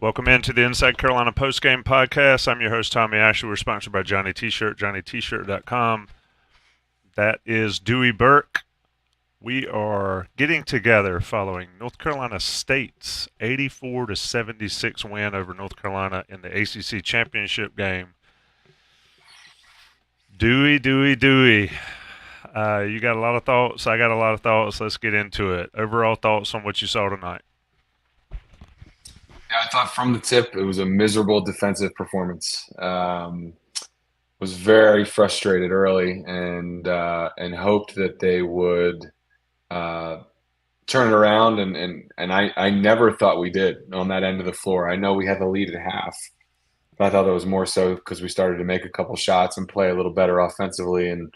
Welcome into the Inside Carolina Postgame podcast. I'm your host, Tommy Ashley. We're sponsored by Johnny T-Shirt, johnnytshirt.com. That is Dewey Burke. We are getting together following North Carolina State's 84-76 win over North Carolina in the ACC Championship game. Dewey. You got a lot of thoughts. I got a lot of thoughts. Let's get into it. Overall thoughts on what you saw tonight. Yeah, I thought from the tip it was a miserable defensive performance. Was very frustrated early and hoped that they would turn it around and I never thought we did on that end of the floor. I know we had the lead at half, but I thought that was more so because we started to make a couple shots and play a little better offensively and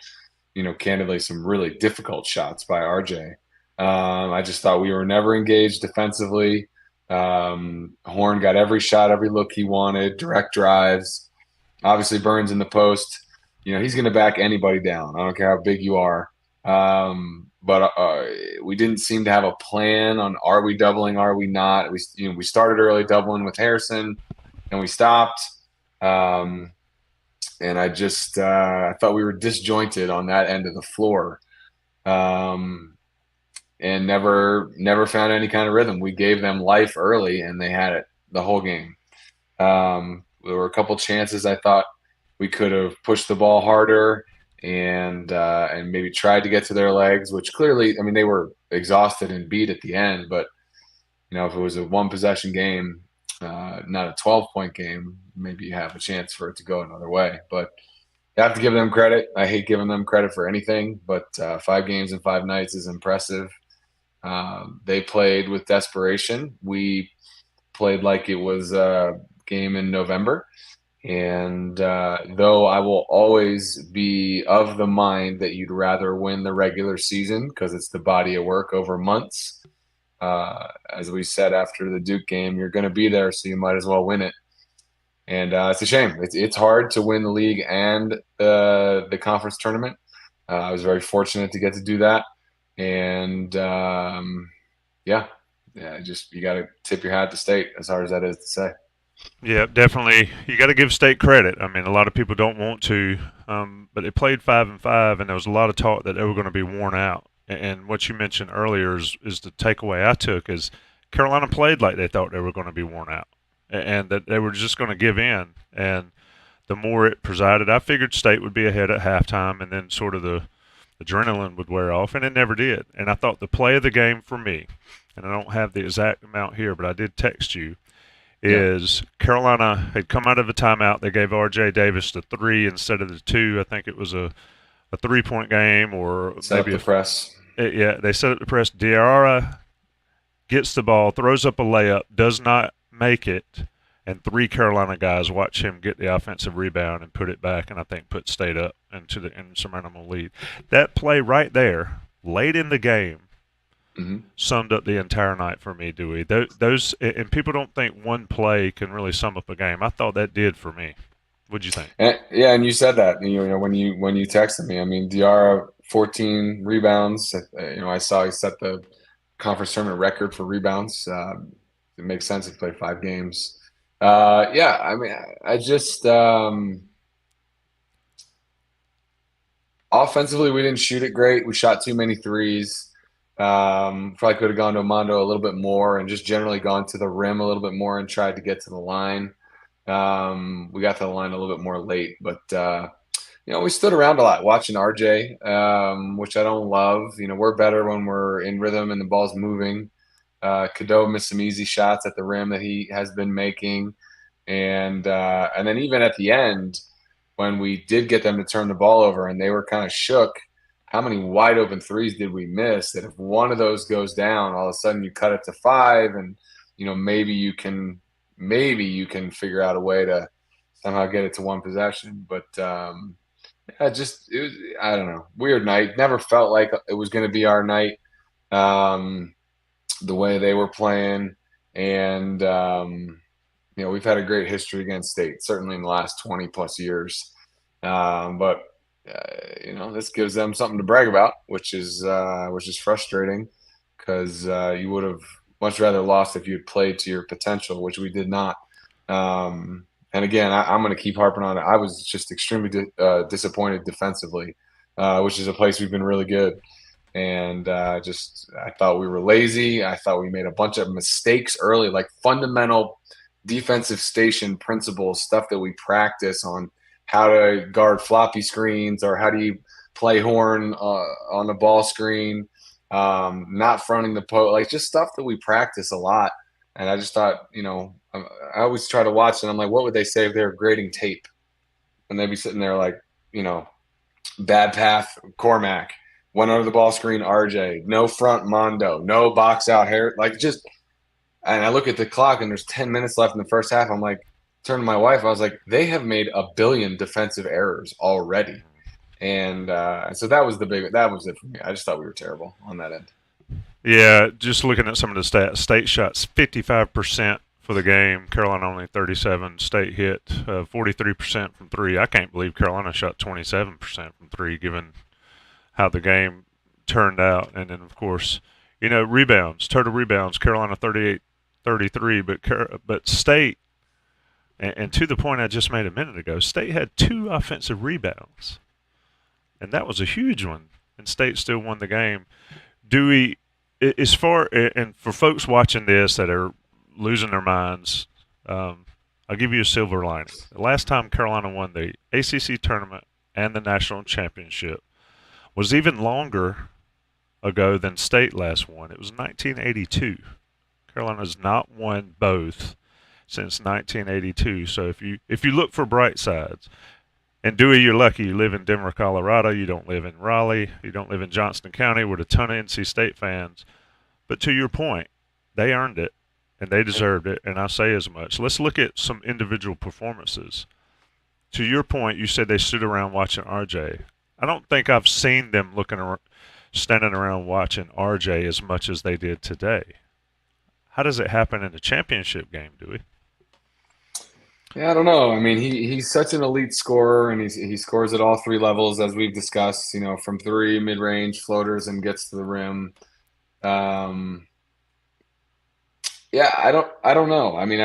candidly some really difficult shots by RJ. I just thought we were never engaged defensively. Horn got every shot, every look he wanted, direct drives. Obviously, Burns in the post. He's going to back anybody down. I don't care how big you are. But we didn't seem to have a plan on are we doubling, are we not. We started early doubling with Harrison, and we stopped. And I just I thought we were disjointed on that end of the floor. And never found any kind of rhythm. We gave them life early, and they had it the whole game. There were a couple chances I thought we could have pushed the ball harder and maybe tried to get to their legs, which clearly, I mean, they were exhausted and beat at the end. But if it was a one possession game, not a 12-point game, maybe you have a chance for it to go another way. But you have to give them credit. I hate giving them credit for anything, but 5 games in 5 nights is impressive. They played with desperation. We played like it was a game in November. And though I will always be of the mind that you'd rather win the regular season because it's the body of work over months, as we said after the Duke game, you're going to be there, so you might as well win it. And it's a shame. It's hard to win the league and the conference tournament. I was very fortunate to get to do that. And yeah, just you got to tip your hat to State, as hard as that is to say. Yeah, definitely. You got to give State credit. I mean, a lot of people don't want to, but they played 5-5, and there was a lot of talk that they were going to be worn out. And what you mentioned earlier is the takeaway I took is Carolina played like they thought they were going to be worn out, and that they were just going to give in. And the more it presided, I figured State would be ahead at halftime, and then sort of the adrenaline would wear off, and it never did. And I thought the play of the game for me, and I don't have the exact amount here, but I did text you, is Carolina had come out of a timeout. They gave R.J. Davis the 3 instead of the 2. I think it was a 3-point game or Set up maybe the press. yeah, they set up the press. Diarra gets the ball, throws up a layup, does not make it, and 3 Carolina guys watch him get the offensive rebound and put it back, and I think put State up into the insurmountable lead. That play right there, late in the game, summed up the entire night for me, Dewey. Those and people don't think one play can really sum up a game. I thought that did for me. What'd you think? Yeah, and you said that when you texted me. I mean, Diarra 14 rebounds. I saw he set the conference tournament record for rebounds. It makes sense if he played 5 games. Yeah, I mean, I just offensively we didn't shoot it great. We shot too many threes. Probably could have gone to Amando a little bit more and just generally gone to the rim a little bit more and tried to get to the line. We got to the line a little bit more late, but we stood around a lot watching RJ, which I don't love. We're better when we're in rhythm and the ball's moving. Cadeau missed some easy shots at the rim that he has been making, and then even at the end when we did get them to turn the ball over and they were kind of shook. How many wide open threes did we miss? That if one of those goes down, all of a sudden you cut it to 5, and maybe you can figure out a way to somehow get it to one possession. But I don't know, weird night. Never felt like it was going to be our night. The way they were playing, and we've had a great history against State, certainly in the last 20 plus years. But this gives them something to brag about, which is frustrating because you would have much rather lost if you had played to your potential, which we did not. And again, I'm going to keep harping on it. I was just extremely disappointed defensively, which is a place we've been really good. And I thought we were lazy. I thought we made a bunch of mistakes early, like fundamental defensive station principles, stuff that we practice on how to guard floppy screens or how do you play horn on the ball screen, not fronting the post, like just stuff that we practice a lot. And I just thought, I always try to watch and I'm like, what would they say if they were grading tape? And they'd be sitting there like, bad path, Cormac, went under the ball screen, RJ, no front, Mondo, no box out, hair, like just. And I look at the clock and there's 10 minutes left in the first half. I'm like, turn to my wife. I was like, they have made a billion defensive errors already. And so that was it for me. I just thought we were terrible on that end. Yeah, just looking at some of the stats, State shots 55% for the game. Carolina only 37. State hit 43% from three. I can't believe Carolina shot 27% from three, given how the game turned out. And then, of course, rebounds, total rebounds. Carolina 38-33, but State, and to the point I just made a minute ago, State had 2 offensive rebounds, and that was a huge one. And State still won the game. Dewey, and for folks watching this that are losing their minds, I'll give you a silver lining. The last time Carolina won the ACC Tournament and the National Championship was even longer ago than State last won. It was 1982. Carolina's not won both since 1982. So if you look for bright sides, and Dewey, you're lucky. You live in Denver, Colorado. You don't live in Raleigh. You don't live in Johnston County with a ton of NC State fans. But to your point, they earned it, and they deserved it, and I say as much. Let's look at some individual performances. To your point, you said they stood around watching RJ. I don't think I've seen them standing around watching RJ as much as they did today. How does it happen in a championship game, Dewey? Yeah, I don't know. I mean, he's such an elite scorer, and he scores at all 3 levels, as we've discussed. From 3, mid range, floaters, and gets to the rim. Yeah, I don't know. I mean,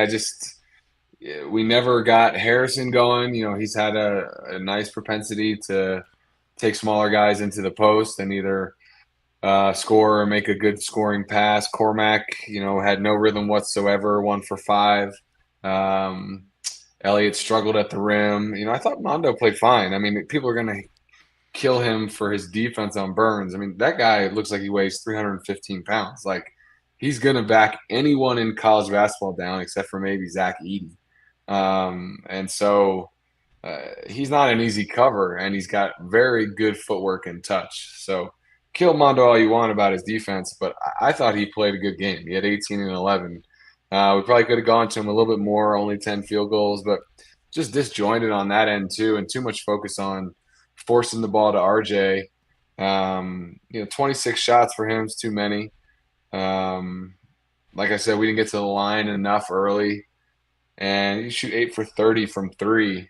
we never got Harrison going. He's had a nice propensity to take smaller guys into the post and either score or make a good scoring pass. Cormac, had no rhythm whatsoever, 1 for 5. Elliott struggled at the rim. I thought Mondo played fine. I mean, people are going to kill him for his defense on Burns. I mean, that guy looks like he weighs 315 pounds. Like, he's going to back anyone in college basketball down except for maybe Zach Edey. And so he's not an easy cover, and he's got very good footwork and touch. So kill Mondo all you want about his defense, but I thought he played a good game. He had 18 and 11. We probably could have gone to him a little bit more, only 10 field goals, but just disjointed on that end too, and too much focus on forcing the ball to RJ. 26 shots for him is too many. Like I said, we didn't get to the line enough early, and you shoot 8 for 30 from 3.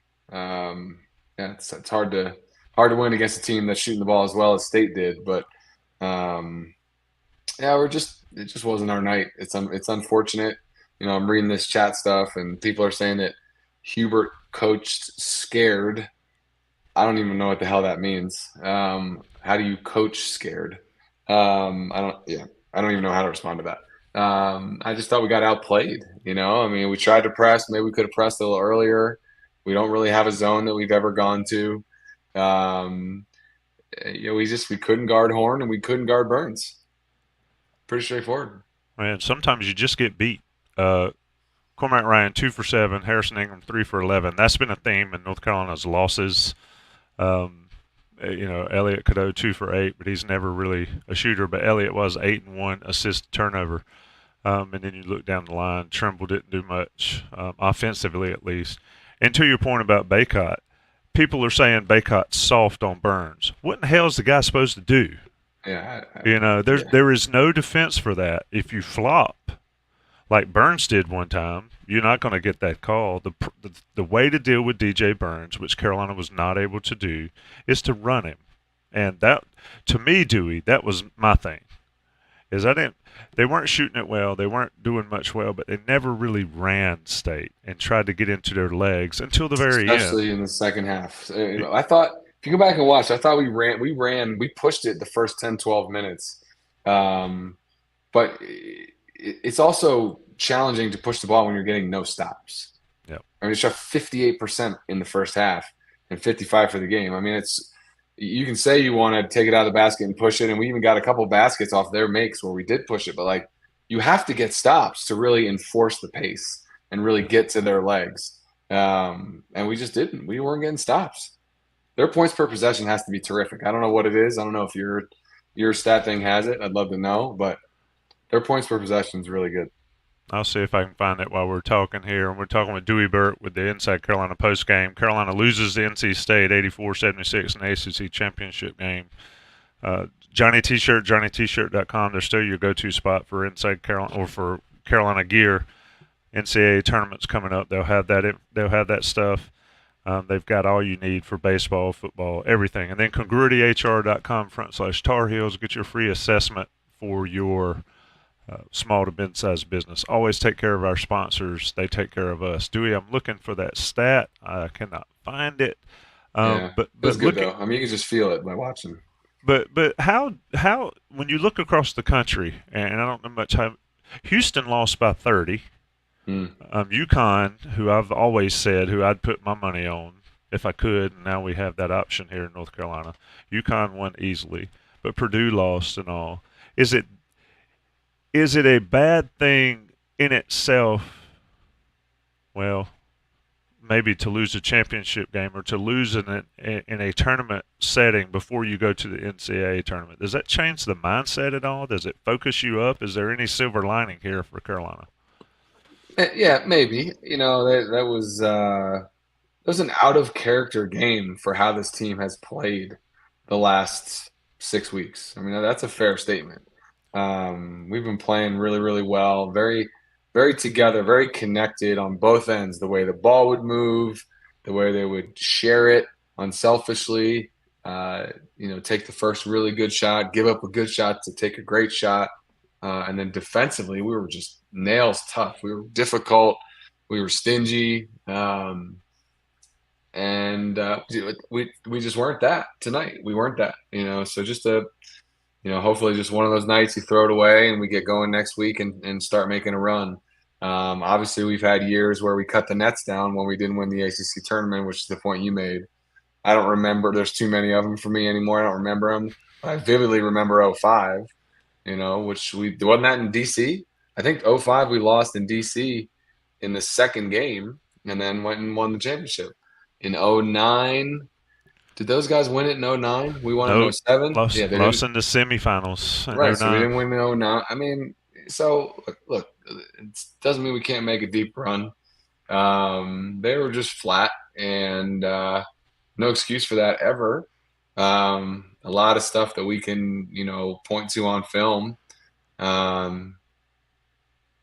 It's hard to win against a team that's shooting the ball as well as State did, but it just wasn't our night. It's unfortunate. I'm reading this chat stuff, and people are saying that Hubert coached scared. I don't even know what the hell that means. How do you coach scared? I don't even know how to respond to that. I just thought we got outplayed. I mean, we tried to press. Maybe we could have pressed a little earlier. We don't really have a zone that we've ever gone to. We couldn't guard Horn and we couldn't guard Burns. Pretty straightforward. Man, sometimes you just get beat. Cormac Ryan 2 for 7, Harrison Ingram 3 for 11. That's been a theme in North Carolina's losses. Elliott Cadeau 2 for 8, but he's never really a shooter. But Elliott was 8 and 1 assist turnover. And then you look down the line, Trimble didn't do much offensively, at least. And to your point about Baycott, people are saying Baycott's soft on Burns. What in the hell is the guy supposed to do? Yeah, there is no defense for that. If you flop, like Burns did one time, you're not going to get that call. The way to deal with DJ Burns, which Carolina was not able to do, is to run him. And that, to me, Dewey, that was my thing. is they weren't shooting it well, they weren't doing much well, but they never really ran State and tried to get into their legs until the very end. Especially in the second half. I thought if you go back and watch, I thought we pushed it the first 10, 12 minutes. But it's also challenging to push the ball when you're getting no stops. Yeah. I mean, it shot 58% in the first half and 55 for the game. I mean, you can say you want to take it out of the basket and push it, and we even got a couple baskets off their makes where we did push it, but like you have to get stops to really enforce the pace and really get to their legs. And we just didn't. We weren't getting stops. Their points per possession has to be terrific. I don't know what it is. I don't know if your stat thing has it. I'd love to know, but their points per possession is really good. I'll see if I can find it while we're talking here. And we're talking with Dewey Burke with the Inside Carolina Postgame. Carolina loses to NC State 84-76 in the ACC Championship game. Johnny T-shirt, JohnnyT-shirt.com. They're still your go-to spot for Inside Carolina or for Carolina gear. NCAA tournaments coming up. They'll have that. They'll have that stuff. They've got all you need for baseball, football, everything. And then congruityhr.com/Tar Heels. Get your free assessment for your small to mid-sized business. Always take care of our sponsors. They take care of us. Dewey, I'm looking for that stat. I cannot find it. But it's good though. I mean, you can just feel it by watching. But how when you look across the country, and I don't know much how Houston lost by 30. UConn, who I've always said who I'd put my money on if I could, and now we have that option here in North Carolina. UConn won easily, but Purdue lost and all. Is it a bad thing in itself? Well, maybe to lose a championship game or to lose in a tournament setting before you go to the NCAA tournament. Does that change the mindset at all? Does it focus you up? Is there any silver lining here for Carolina? Yeah, maybe. You know, that was an out of character game for how this team has played the last 6 weeks. I mean, that's a fair statement. We've been playing really, really well, very, very together, very connected on both ends. The way the ball would move, the way they would share it unselfishly. Take the first really good shot, give up a good shot to take a great shot. And then defensively, we were just nails tough. We were difficult. We were stingy. And we just weren't that tonight. We weren't that, so just hopefully just one of those nights you throw it away and we get going next week and start making a run. Obviously, we've had years where we cut the nets down when we didn't win the ACC tournament, which is the point you made. I don't remember. There's too many of them for me anymore. I don't remember them. I vividly remember 05. Which wasn't that in DC? I think 05 we lost in DC in the second game and then went and won the championship. In 09, did those guys win it in 09? We won in 07? Lost in the semifinals. Right, so we didn't win in 09. I mean, so look, it doesn't mean we can't make a deep run. They were just flat and no excuse for that ever. A lot of stuff that we can, point to on film. I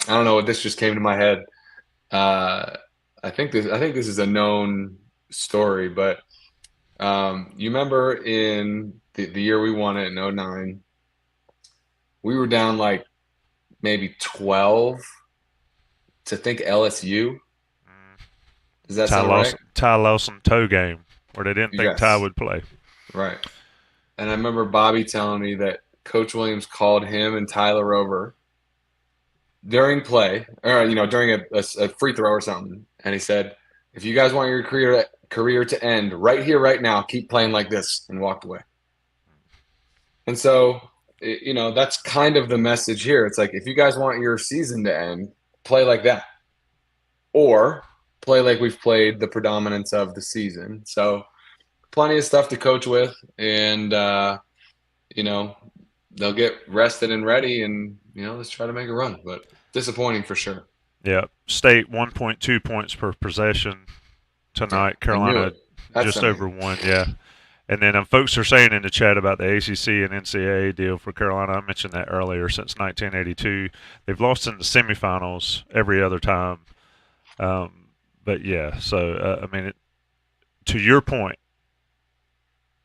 don't know what this just came to my head. I think this is a known story, but you remember in the year we won it in 09, we were down like maybe 12 to think LSU. Does that sound right? Ty Lawson toe game where they didn't think Ty would play. Right. And I remember Bobby telling me that Coach Williams called him and Tyler over during play, or during a free throw or something, and he said, "If you guys want your career to end right here, right now, keep playing like this," and walked away. And so, that's kind of the message here. It's like, if you guys want your season to end, play like that, or play like we've played the predominance of the season. So, plenty of stuff to coach with, and they'll get rested and ready, and let's try to make a run. But disappointing for sure. Yeah, State 1.2 points per possession tonight. Carolina just over 1. Yeah, and then folks are saying in the chat about the ACC and NCAA deal for Carolina. I mentioned that earlier. Since 1982, they've lost in the semifinals every other time. But yeah, so I mean, to your point.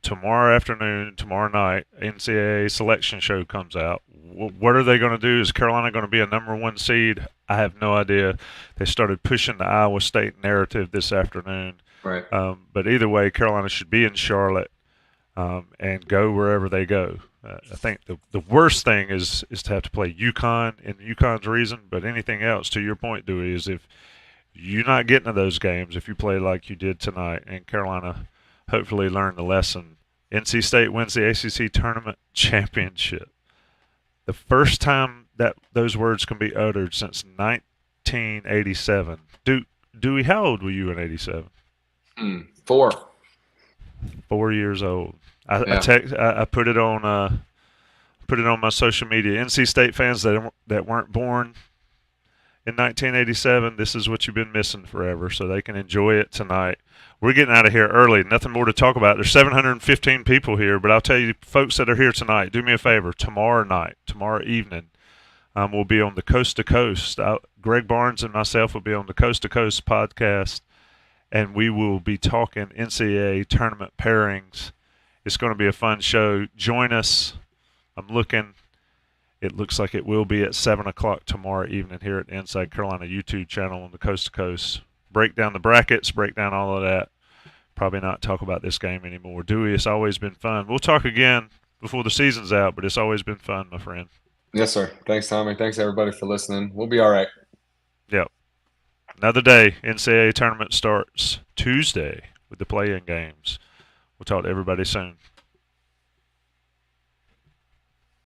Tomorrow afternoon, tomorrow night, NCAA selection show comes out. What are they going to do? Is Carolina going to be a number one seed? I have no idea. They started pushing the Iowa State narrative this afternoon. Right. But either way, Carolina should be in Charlotte and go wherever they go. I think the worst thing is to have to play UConn, and UConn's reason. But anything else, to your point, Dewey, is if you're not getting to those games, if you play like you did tonight, and Carolina hopefully learned the lesson. NC State wins the ACC Tournament championship. The first time that those words can be uttered since 1987. Dewey, how old were you in '87? 4. 4 years old. I Yeah. put it on my social media. NC State fans that weren't born in 1987, this is what you've been missing forever. So they can enjoy it tonight. We're getting out of here early. Nothing more to talk about. There's 715 people here, but I'll tell you, folks that are here tonight, do me a favor. Tomorrow evening, we'll be on the Coast to Coast. Greg Barnes and myself will be on the Coast to Coast podcast, and we will be talking NCAA tournament pairings. It's going to be a fun show. Join us. It looks like it will be at 7 o'clock tomorrow evening here at the Inside Carolina YouTube channel on the Coast to Coast. Break down the brackets, break down all of that. Probably not talk about this game anymore. Dewey, it's always been fun. We'll talk again before the season's out, but it's always been fun, my friend. Yes, sir. Thanks, Tommy. Thanks, everybody, for listening. We'll be all right. Yep. Another day. NCAA tournament starts Tuesday with the play-in games. We'll talk to everybody soon.